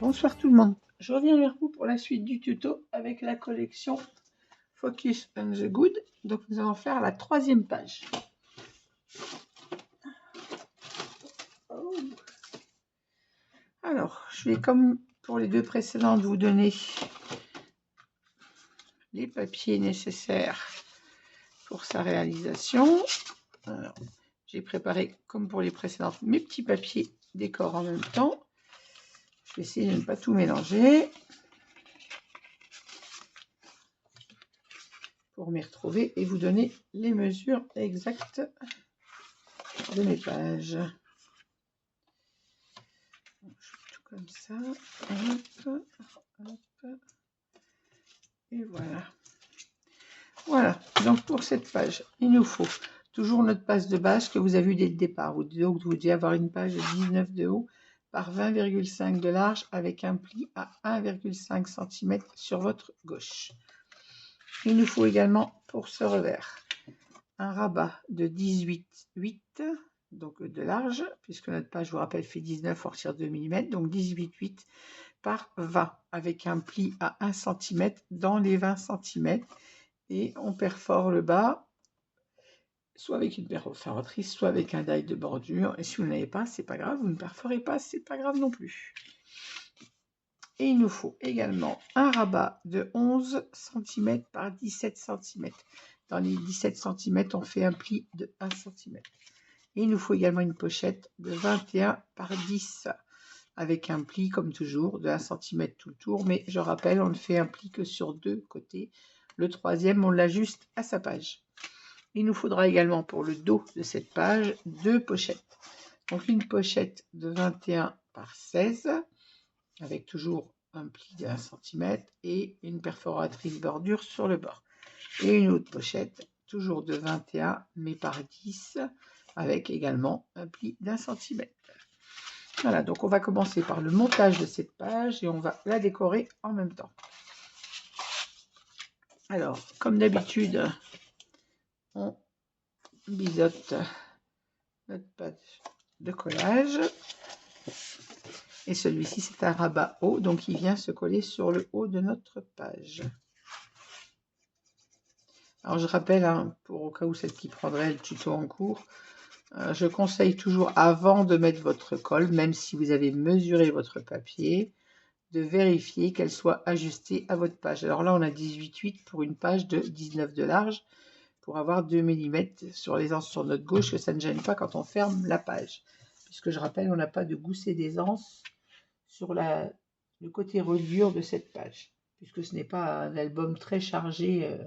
Bonsoir tout le monde, je reviens vers vous pour la suite du tuto avec la collection Focus on the Good. Donc nous allons faire la 3e page. Alors, je vais comme pour les deux précédentes vous donner les papiers nécessaires pour sa réalisation. Alors, j'ai préparé comme pour les précédentes mes petits papiers décor en même temps. Je vais essayer de ne pas tout mélanger pour m'y retrouver et vous donner les mesures exactes de mes pages. Je fais tout comme ça, hop, hop, et voilà. Voilà, donc pour cette page, il nous faut toujours notre page de base que vous avez vu dès le départ. Donc vous devez avoir une page de 19 de haut par 20,5 de large avec un pli à 1,5 cm sur votre gauche. Il nous faut également pour ce revers un rabat de 18,8 donc de large, puisque notre page, je vous rappelle, fait 19 hors tir 2 mm, donc 18,8 par 20 avec un pli à 1 cm dans les 20 cm. Et on perfore le bas, soit avec une perforatrice, soit avec un die de bordure. Et si vous n'avez pas, c'est pas grave, vous ne perforez pas, c'est pas grave non plus. Et il nous faut également un rabat de 11 cm par 17 cm. Dans les 17 cm, on fait un pli de 1 cm. Et il nous faut également une pochette de 21 par 10 avec un pli comme toujours de 1 cm tout le tour. Mais je rappelle, on ne fait un pli que sur 2 côtés. Le troisième, on l'ajuste à sa page. Il nous faudra également pour le dos de cette page 2 pochettes. Donc une pochette de 21 par 16 avec toujours un pli de 1 cm et une perforatrice bordure sur le bord. Et une autre pochette, toujours de 21 mais par 10 avec également un pli d'1 cm. Voilà, donc on va commencer par le montage de cette page et on va la décorer en même temps. Alors, comme d'habitude, on biseaute notre page de collage. Et celui-ci, c'est un rabat haut, donc il vient se coller sur le haut de notre page. Alors, je rappelle, hein, pour au cas où celle qui prendrait le tuto en cours, je conseille toujours, avant de mettre votre colle, même si vous avez mesuré votre papier, de vérifier qu'elle soit ajustée à votre page. Alors là, on a 18,8 pour une page de 19 de large, pour avoir 2 mm sur les anses sur notre gauche, que ça ne gêne pas quand on ferme la page. Puisque je rappelle, on n'a pas de gousset des anses sur le côté reliure de cette page, puisque ce n'est pas un album très chargé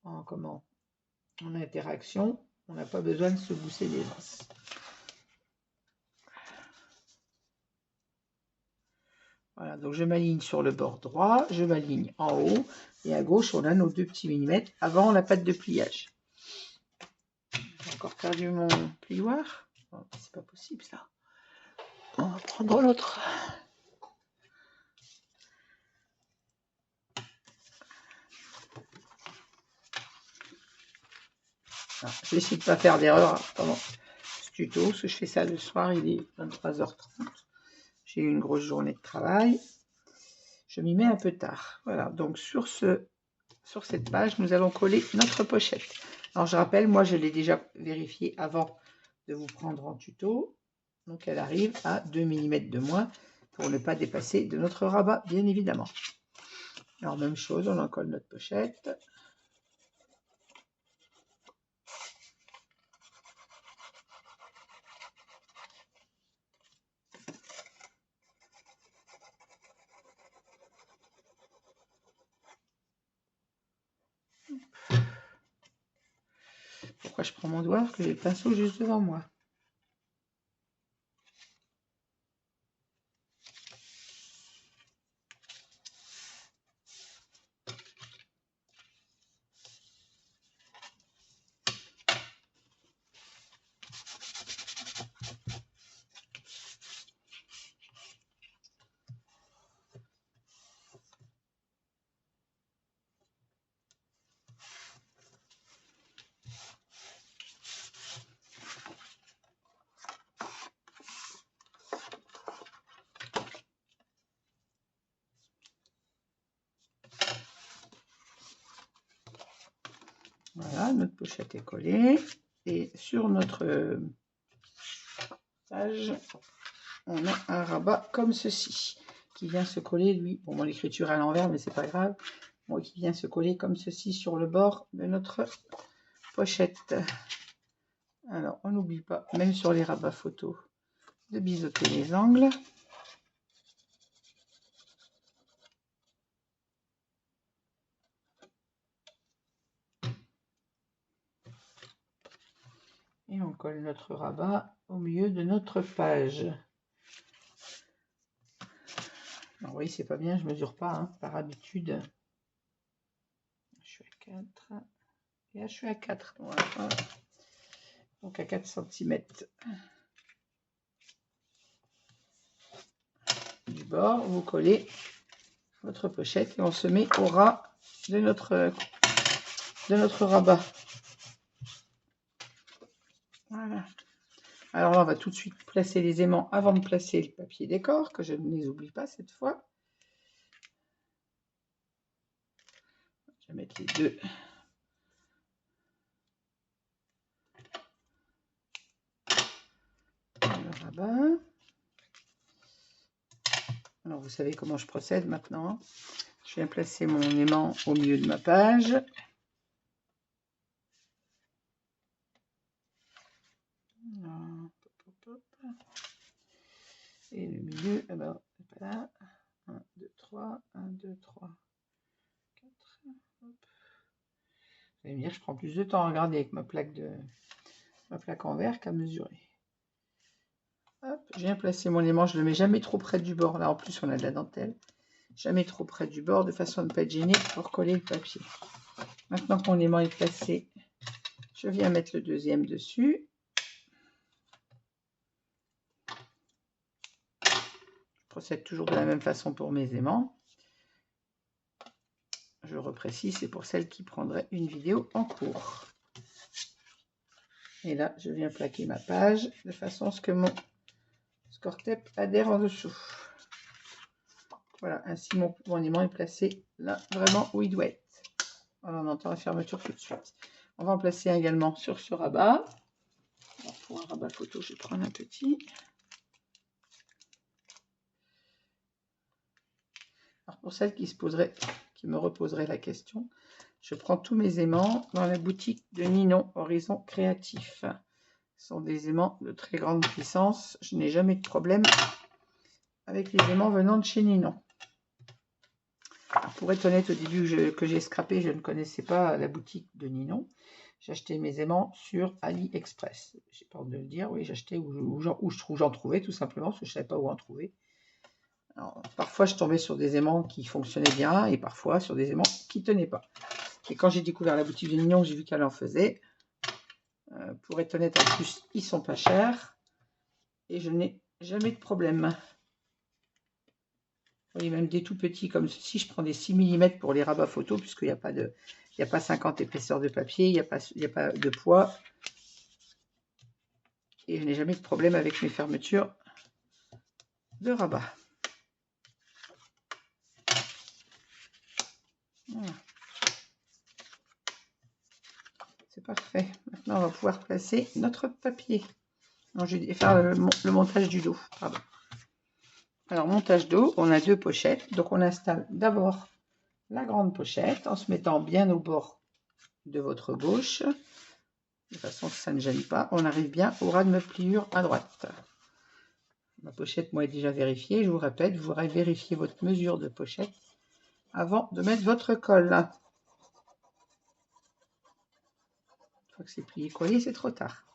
en interaction. On n'a pas besoin de se gousser des anses. Voilà, donc je m'aligne sur le bord droit, je m'aligne en haut, et à gauche, on a nos 2 petits millimètres avant la patte de pliage. J'ai encore perdu mon plioir. Oh, c'est pas possible ça. On va prendre l'autre. Je vais essayer de ne pas faire d'erreur pendant ce tuto, parce que je fais ça le soir, il est 23h30. J'ai eu une grosse journée de travail. Je m'y mets un peu tard. Voilà, donc sur cette page, nous allons coller notre pochette. Alors je rappelle, moi je l'ai déjà vérifié avant de vous prendre en tuto. Donc elle arrive à 2 mm de moins pour ne pas dépasser de notre rabat, bien évidemment. Alors même chose, on en colle notre pochette. Pourquoi je prends mon doigt? Parce que j'ai le pinceau juste devant moi. Voilà, notre pochette est collée. Et sur notre page, on a un rabat comme ceci, qui vient se coller, lui. Bon, l'écriture est à l'envers, mais c'est pas grave. Bon, qui vient se coller comme ceci sur le bord de notre pochette. Alors, on n'oublie pas, même sur les rabats photos, de biseauter les angles. Et on colle notre rabat au milieu de notre page. Alors oui, c'est pas bien, je mesure pas, hein, par habitude. Je suis à 4. Et là, je suis à 4. Voilà. Donc à 4 cm du bord, vous collez votre pochette et on se met au ras de notre rabat. Voilà. Alors là, on va tout de suite placer les aimants avant de placer le papier décor, que je ne les oublie pas cette fois. Je vais mettre les deux. Le rabat. Alors, vous savez comment je procède maintenant. Je viens placer mon aimant au milieu de ma page. Et le milieu, alors, là. 1, 2, 3, 1, 2, 3, 4. Hop. Vous allez me dire, je prends plus de temps à regarder avec ma plaque en verre qu'à mesurer. Hop, je viens placer mon aimant, je ne le mets jamais trop près du bord. Là, en plus, on a de la dentelle. Jamais trop près du bord, de façon à ne pas être gêné pour coller le papier. Maintenant que mon aimant est placé, je viens mettre le deuxième dessus. Je procède toujours de la même façon pour mes aimants. Je reprécise, c'est pour celles qui prendraient une vidéo en cours. Et là, je viens plaquer ma page de façon à ce que mon score-tape adhère en dessous. Voilà, ainsi mon aimant est placé là, vraiment où il doit être. Voilà, on entend la fermeture tout de suite. On va en placer également sur ce rabat. Alors, pour un rabat photo, je vais prendre un petit. Alors, pour celles qui me reposeraient la question, je prends tous mes aimants dans la boutique de Ninon Horizon Créatif. Ce sont des aimants de très grande puissance. Je n'ai jamais de problème avec les aimants venant de chez Ninon. Alors, pour être honnête, au début que j'ai scrappé, je ne connaissais pas la boutique de Ninon. J'ai acheté mes aimants sur AliExpress. J'ai peur de le dire, oui, j'ai acheté où j'en trouvais tout simplement, parce que je ne savais pas où en trouver. Alors, parfois, je tombais sur des aimants qui fonctionnaient bien et parfois sur des aimants qui ne tenaient pas. Et quand j'ai découvert la boutique de Ninon, j'ai vu qu'elle en faisait. Pour être honnête, en plus, ils sont pas chers et je n'ai jamais de problème. Vous voyez, même des tout petits comme ceci, je prends des 6 mm pour les rabats photos, puisqu'il n'y a pas 50 épaisseurs de papier, il n'y a pas de poids. Et je n'ai jamais de problème avec mes fermetures de rabat. Voilà. C'est parfait. Maintenant, on va pouvoir placer notre papier. Non, je vais faire le montage du dos. Pardon. Alors, montage dos, on a deux pochettes. Donc, on installe d'abord la grande pochette en se mettant bien au bord de votre gauche. De façon que ça ne gêne pas. On arrive bien au ras de ma pliure à droite. Ma pochette, moi, est déjà vérifiée. Je vous répète, vous vérifiez votre mesure de pochette avant de mettre votre colle. Une fois que c'est plié collé, c'est trop tard.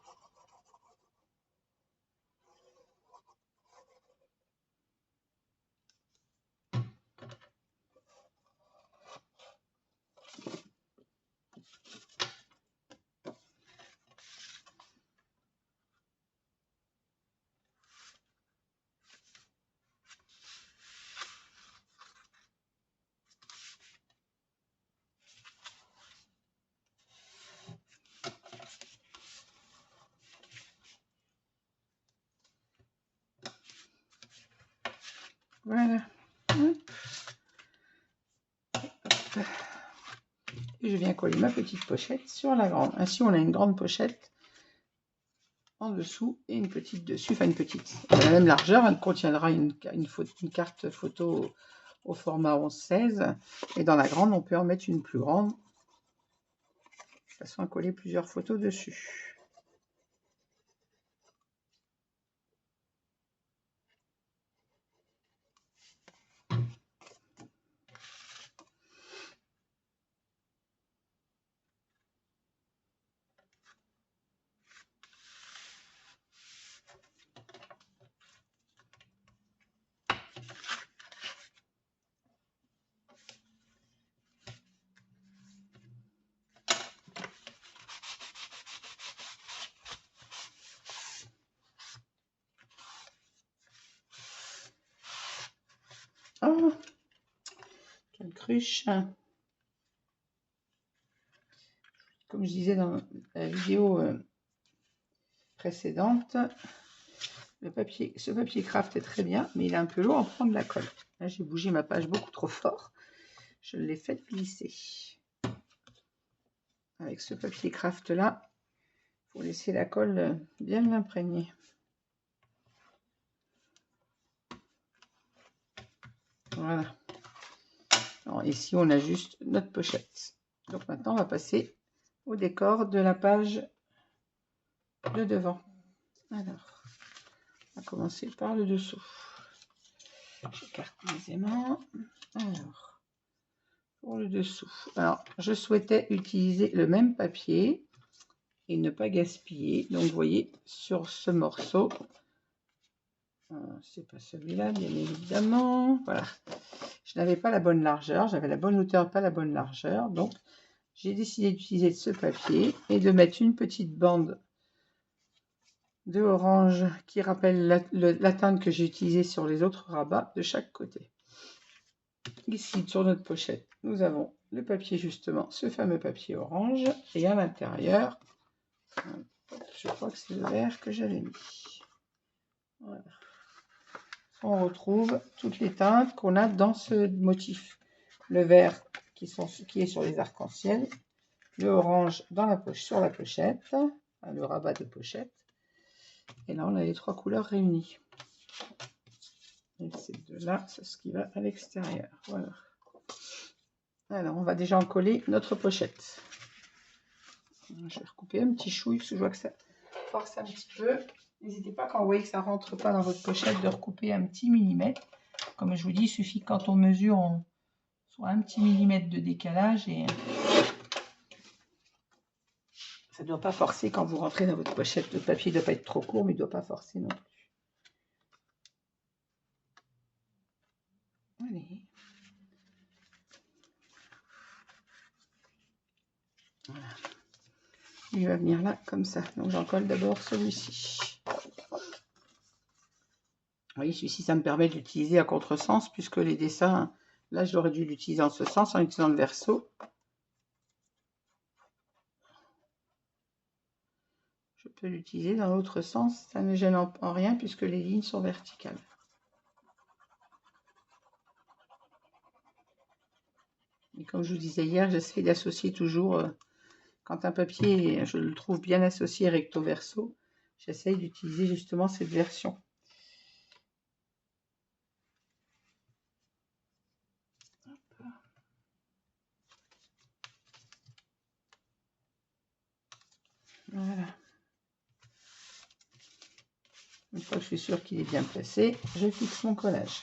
Voilà. Et et je viens coller ma petite pochette sur la grande. Ainsi, on a une grande pochette en dessous et une petite dessus, enfin une petite. Elle a la même largeur, elle contiendra une carte photo au format 11-16 et dans la grande, on peut en mettre une plus grande de façon à coller plusieurs photos dessus. Oh, quelle cruche! Comme je disais dans la vidéo précédente, ce papier craft est très bien, mais il est un peu lourd à prendre la colle. Là, j'ai bougé ma page beaucoup trop fort. Je l'ai fait glisser. Avec ce papier craft là, il faut laisser la colle bien l'imprégner. Voilà. Alors, ici, on a juste notre pochette. Donc maintenant, on va passer au décor de la page de devant. Alors, on va commencer par le dessous. J'écarte mes aimants. Alors, pour le dessous. Alors, je souhaitais utiliser le même papier et ne pas gaspiller. Donc, vous voyez, sur ce morceau, c'est pas celui-là, bien évidemment. Voilà. Je n'avais pas la bonne largeur, j'avais la bonne hauteur, pas la bonne largeur. Donc, j'ai décidé d'utiliser ce papier et de mettre une petite bande de orange qui rappelle la teinte que j'ai utilisée sur les autres rabats de chaque côté. Ici, sur notre pochette, nous avons le papier, justement, ce fameux papier orange. Et à l'intérieur, je crois que c'est le vert que j'avais mis. Voilà. On retrouve toutes les teintes qu'on a dans ce motif. Le vert qui est sur les arcs-en-ciel, le orange dans la sur la pochette, le rabat de pochette. Et là, on a les trois couleurs réunies. Et ces deux-là, c'est ce qui va à l'extérieur. Voilà. Alors, on va déjà en coller notre pochette. Je vais recouper un petit chouille parce que je vois que ça force un petit peu. N'hésitez pas, quand vous voyez que ça ne rentre pas dans votre pochette, de recouper un petit millimètre. Comme je vous dis, il suffit que quand on mesure, on soit un petit millimètre de décalage et ça ne doit pas forcer quand vous rentrez dans votre pochette. Le papier ne doit pas être trop court, mais il ne doit pas forcer non plus. Allez. Voilà. Il va venir là, comme ça. Donc j'en colle d'abord celui-ci. Vous voyez, celui-ci, ça me permet de l'utiliser à contresens, puisque les dessins, là, j'aurais dû l'utiliser en ce sens, en utilisant le verso. Je peux l'utiliser dans l'autre sens, ça ne gêne en rien, puisque les lignes sont verticales. Et comme je vous disais hier, j'essaie d'associer toujours, quand un papier, je le trouve bien associé recto-verso, j'essaie d'utiliser justement cette version. Voilà. Une fois que je suis sûre qu'il est bien placé, je fixe mon collage.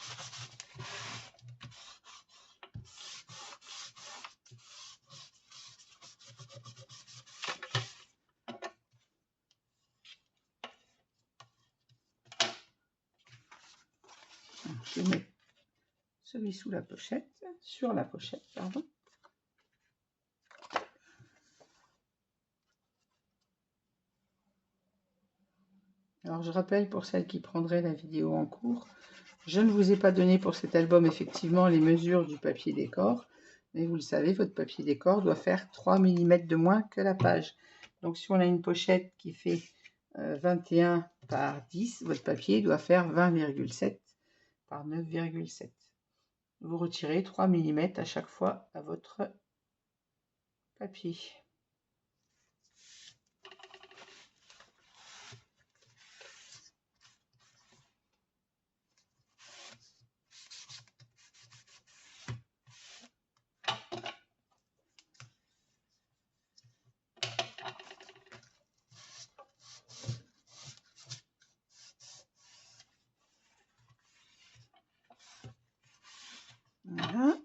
Je mets celui sous la pochette, sur la pochette, pardon. Alors je rappelle pour celles qui prendraient la vidéo en cours, je ne vous ai pas donné pour cet album effectivement les mesures du papier décor, mais vous le savez, votre papier décor doit faire 3 mm de moins que la page. Donc si on a une pochette qui fait 21 par 10, votre papier doit faire 20,7 par 9,7. Vous retirez 3 mm à chaque fois à votre papier. Voilà.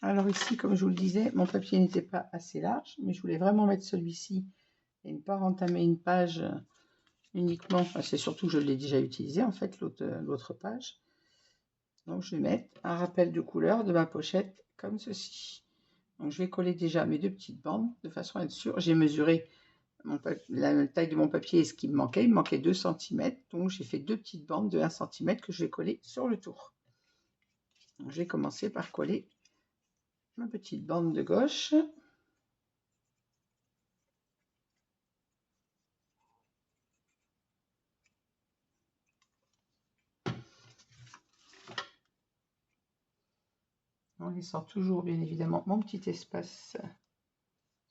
Alors ici, comme je vous le disais, mon papier n'était pas assez large, mais je voulais vraiment mettre celui-ci et ne pas entamer une page uniquement. Enfin, c'est surtout que je l'ai déjà utilisé en fait, l'autre page. Donc je vais mettre un rappel de couleur de ma pochette comme ceci. Donc je vais coller déjà mes deux petites bandes de façon à être sûre. J'ai mesuré la taille de mon papier et ce qui me manquait. Il me manquait 2 cm. Donc j'ai fait deux petites bandes de 1 cm que je vais coller sur le tour. Donc, je vais commencer par coller ma petite bande de gauche. En laissant toujours bien évidemment mon petit espace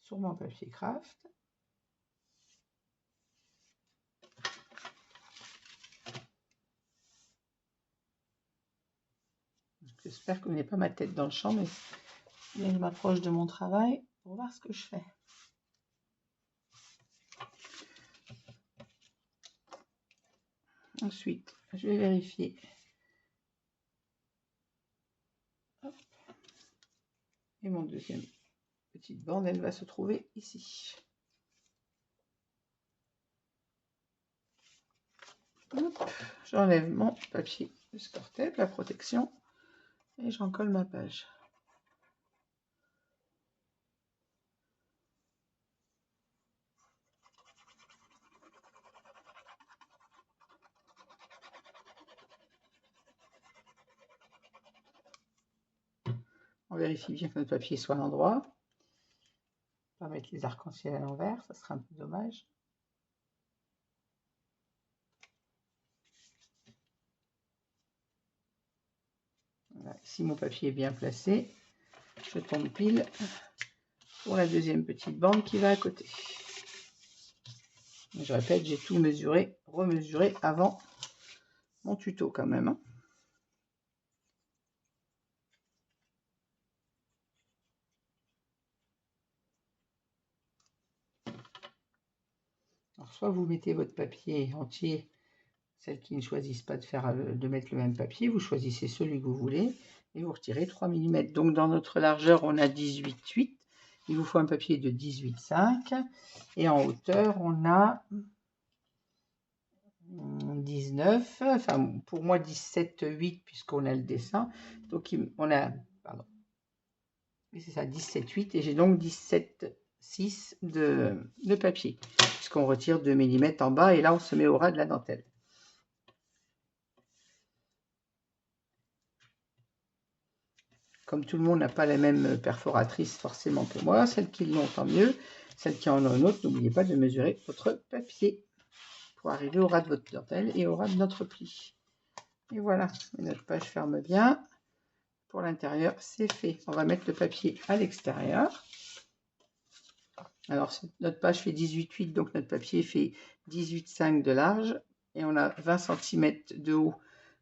sur mon papier craft. J'espère que vous n'avez pas ma tête dans le champ, mais je m'approche de mon travail pour voir ce que je fais. Ensuite, je vais vérifier. Hop. Et mon deuxième petite bande, elle va se trouver ici. J'enlève mon papier de Score-Tape, la protection, et j'en colle ma page. On vérifie bien que notre papier soit à l'endroit. On va mettre les arcs-en-ciel à l'envers, ça sera un peu dommage. Voilà, ici mon papier est bien placé. Je tombe pile pour la deuxième petite bande qui va à côté. Je répète, j'ai tout mesuré, remesuré avant mon tuto quand même. Hein. Alors, soit vous mettez votre papier entier, celles qui ne choisissent pas de mettre le même papier, vous choisissez celui que vous voulez et vous retirez 3 mm. Donc dans notre largeur, on a 18,8. Il vous faut un papier de 18,5 et en hauteur, on a 19, enfin pour moi 17,8 puisqu'on a le dessin. Donc on a, pardon, c'est ça, 17,8 et j'ai donc 17,6 de papier puisqu'on retire 2 mm en bas et là on se met au ras de la dentelle. Comme tout le monde n'a pas la même perforatrice forcément que moi, celles qui l'ont tant mieux, celles qui en ont une autre, n'oubliez pas de mesurer votre papier pour arriver au ras de votre dentelle et au ras de notre pli. Et voilà, notre page ferme bien. Pour l'intérieur, c'est fait. On va mettre le papier à l'extérieur. Alors, notre page fait 18,8, donc notre papier fait 18,5 de large. Et on a 20 cm de haut,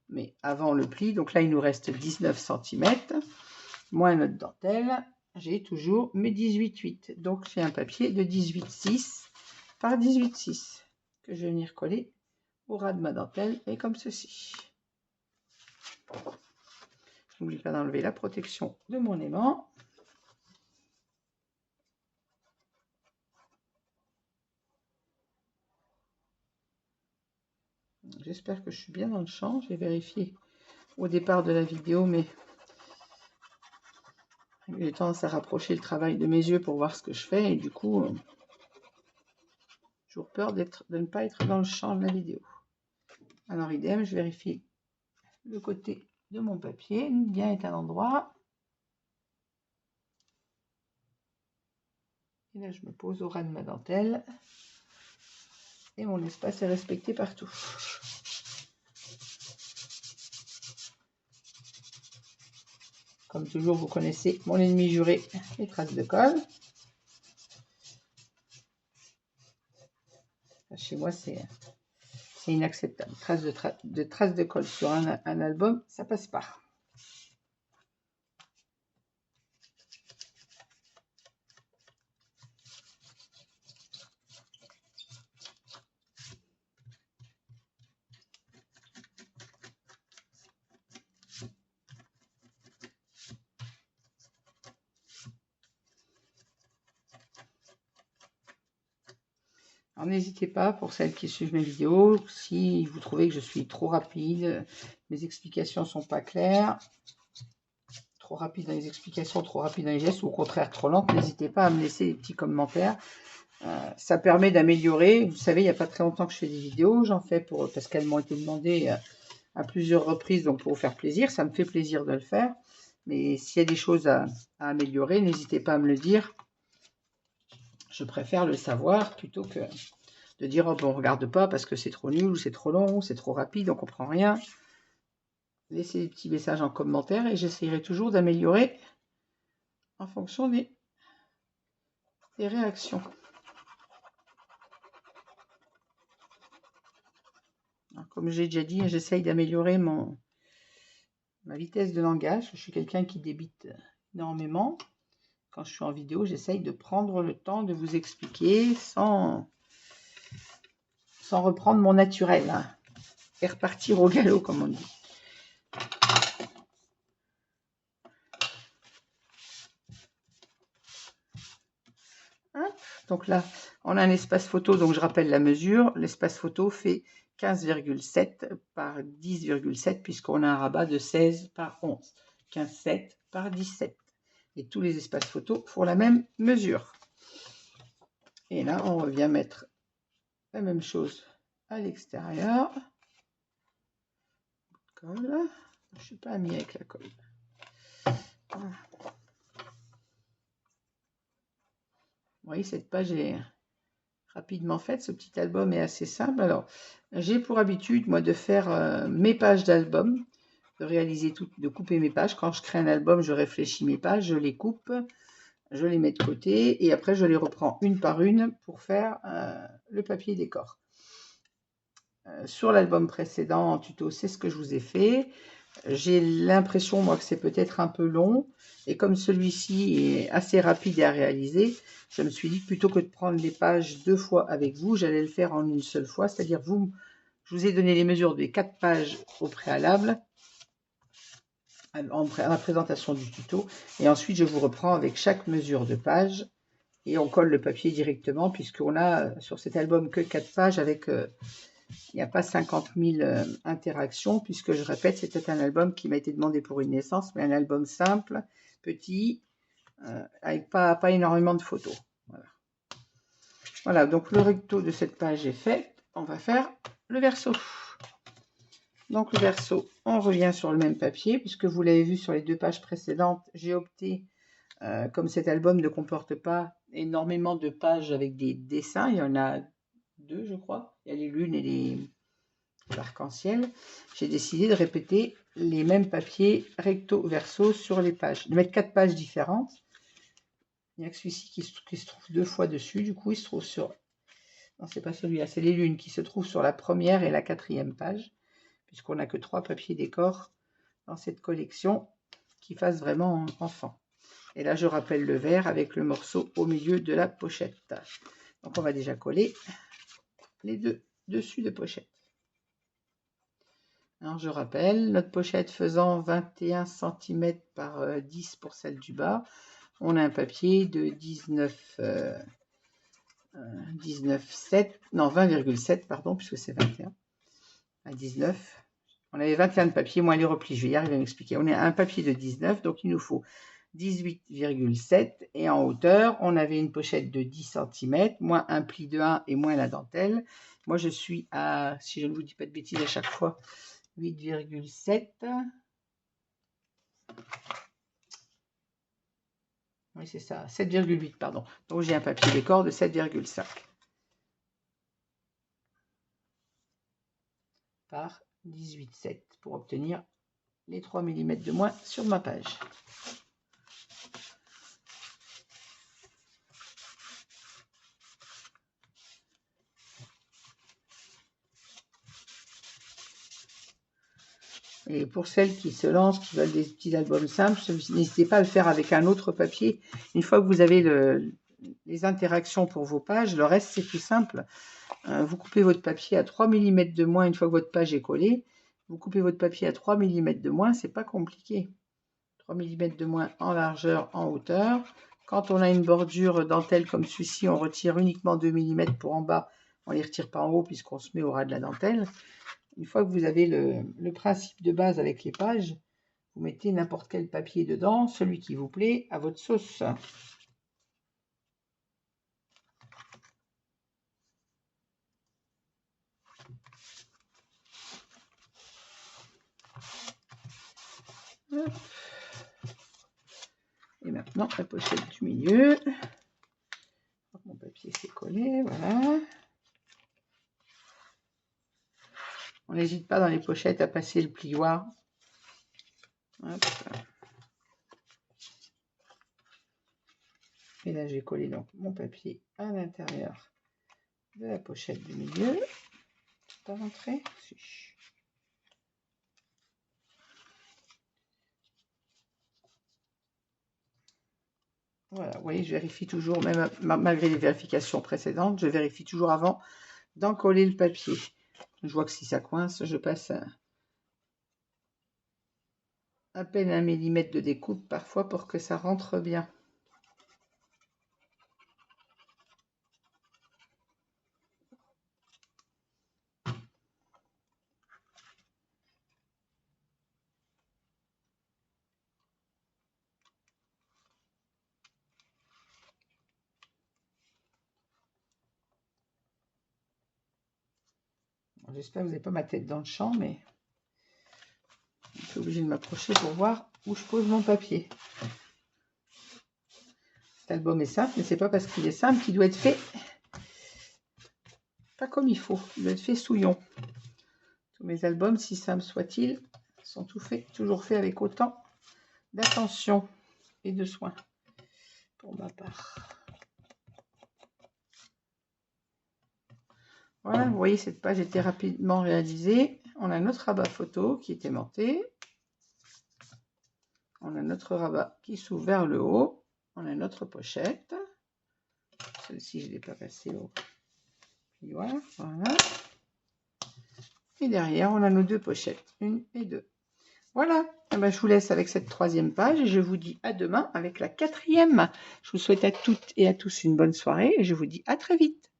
mais avant le pli. Donc là, il nous reste 19 cm. Moins notre dentelle, j'ai toujours mes 18,8. Donc, j'ai un papier de 18,6 par 18,6 que je vais venir coller au ras de ma dentelle et comme ceci. Je n'oublie pas d'enlever la protection de mon aimant. J'espère que je suis bien dans le champ. J'ai vérifié au départ de la vidéo, mais j'ai tendance à rapprocher le travail de mes yeux pour voir ce que je fais. Et du coup, j'ai peur de ne pas être dans le champ de la vidéo. Alors, idem, je vérifie le côté de mon papier. Bien est à l'endroit. Et là, je me pose au ras de ma dentelle. Et mon espace est respecté partout. Comme toujours, vous connaissez mon ennemi juré, les traces de colle. Chez moi, c'est inacceptable. Traces de colle sur un album, ça passe pas. Alors n'hésitez pas, pour celles qui suivent mes vidéos, si vous trouvez que je suis trop rapide, mes explications sont pas claires, trop rapide dans les explications, trop rapide dans les gestes, ou au contraire trop lente, n'hésitez pas à me laisser des petits commentaires. Ça permet d'améliorer. Vous savez, il n'y a pas très longtemps que je fais des vidéos, j'en fais parce qu'elles m'ont été demandées à plusieurs reprises, donc pour vous faire plaisir, ça me fait plaisir de le faire. Mais s'il y a des choses à améliorer, n'hésitez pas à me le dire. Je préfère le savoir plutôt que de dire oh, bon, on ne regarde pas parce que c'est trop nul, ou c'est trop long, ou c'est trop rapide, on ne comprend rien. Laissez des petits messages en commentaire et j'essaierai toujours d'améliorer en fonction des réactions. Alors, comme j'ai déjà dit, j'essaye d'améliorer ma vitesse de langage. Je suis quelqu'un qui débite énormément. Quand je suis en vidéo, j'essaye de prendre le temps de vous expliquer sans reprendre mon naturel, hein, et repartir au galop, comme on dit. Donc là, on a un espace photo, donc je rappelle la mesure. L'espace photo fait 15,7 par 10,7 puisqu'on a un rabat de 16 par 11. 15,7 par 17. Et tous les espaces photos font la même mesure. Et là, on revient mettre la même chose à l'extérieur. Colle. Je ne suis pas amie avec la colle. Voilà. Vous voyez, cette page est rapidement faite. Ce petit album est assez simple. Alors, j'ai pour habitude, moi, de faire mes pages d'album, de réaliser tout, de couper mes pages. Quand je crée un album, je réfléchis mes pages, je les coupe, je les mets de côté et après, je les reprends une par une pour faire le papier décor. Sur l'album précédent, en tuto, c'est ce que je vous ai fait. J'ai l'impression, moi, que c'est peut-être un peu long. Et comme celui-ci est assez rapide à réaliser, je me suis dit que plutôt que de prendre les pages 2 fois avec vous, j'allais le faire en une seule fois. C'est-à-dire, je vous ai donné les mesures des 4 pages au préalable, à la présentation du tuto. Et ensuite, je vous reprends avec chaque mesure de page. Et on colle le papier directement, puisqu'on a sur cet album que 4 pages avec... il n'y a pas 50 000 interactions, puisque je répète, c'était un album qui m'a été demandé pour une naissance, mais un album simple, petit, avec pas énormément de photos. Voilà, donc le recto de cette page est fait. On va faire le verso. Donc le verso, on revient sur le même papier, puisque vous l'avez vu sur les 2 pages précédentes, j'ai opté, comme cet album ne comporte pas énormément de pages avec des dessins, il y en a 2, je crois. Il y a les lunes et les arc-en-ciel. J'ai décidé de répéter les mêmes papiers recto verso sur les pages, de mettre 4 pages différentes. Il n'y a que celui-ci qui se trouve 2 fois dessus. Du coup, il se trouve sur... Non, c'est pas celui-là, c'est les lunes qui se trouvent sur la première et la 4e page, puisqu'on n'a que 3 papiers décor dans cette collection qui fassent vraiment enfant. Et là, je rappelle le vert avec le morceau au milieu de la pochette. Donc, on va déjà coller les 2 dessus de pochette. Alors, je rappelle, notre pochette faisant 21 cm par 10 pour celle du bas, on a un papier de 20,7, pardon, puisque c'est 21 à 19. On avait 21 de papier, moins les replis, je vais y arriver à m'expliquer. On a un papier de 19, donc il nous faut 18,7. Et en hauteur, on avait une pochette de 10 cm, moins un pli de 1 et moins la dentelle. Moi, je suis à, si je ne vous dis pas de bêtises à chaque fois, 8,7. Oui, c'est ça, 7,8, pardon. Donc, j'ai un papier décor de 7,5 par 18,7 pour obtenir les 3 mm de moins sur ma page. Et pour celles qui se lancent, qui veulent des petits albums simples, n'hésitez pas à le faire avec un autre papier. Une fois que vous avez les interactions pour vos pages, le reste c'est tout simple. Vous coupez votre papier à 3 mm de moins une fois que votre page est collée. Vous coupez votre papier à 3 mm de moins, c'est pas compliqué. 3 mm de moins en largeur, en hauteur. Quand on a une bordure dentelle comme celui-ci, on retire uniquement 2 mm pour en bas. On ne les retire pas en haut puisqu'on se met au ras de la dentelle. Une fois que vous avez le principe de base avec les pages, vous mettez n'importe quel papier dedans, celui qui vous plaît, à votre sauce. Hop. Et maintenant, la pochette du milieu. Mon papier s'est collé, voilà. On n'hésite pas dans les pochettes à passer le plioir. Hop. Et là, j'ai collé donc mon papier à l'intérieur de la pochette du milieu. C'est pas rentré? Si. Voilà, vous voyez, je vérifie toujours, même malgré les vérifications précédentes, je vérifie toujours avant d'en coller le papier. Je vois que si ça coince, je passe à peine 1 mm de découpe parfois pour que ça rentre bien. J'espère que vous n'avez pas ma tête dans le champ, mais je suis obligée de m'approcher pour voir où je pose mon papier. Cet album est simple, mais c'est pas parce qu'il est simple qu'il doit être fait pas comme il faut. Il doit être fait souillon. Tous mes albums, si simples soient-ils, sont toujours faits avec autant d'attention et de soin pour ma part. Voilà, vous voyez, cette page était rapidement réalisée. On a notre rabat photo qui est aimanté. On a notre rabat qui s'ouvre vers le haut. On a notre pochette. Celle-ci, je ne l'ai pas passée au plioir. Voilà. Et derrière, on a nos deux pochettes, 1 et 2. Voilà, et ben, je vous laisse avec cette 3e page et je vous dis à demain avec la 4e. Je vous souhaite à toutes et à tous une bonne soirée et je vous dis à très vite.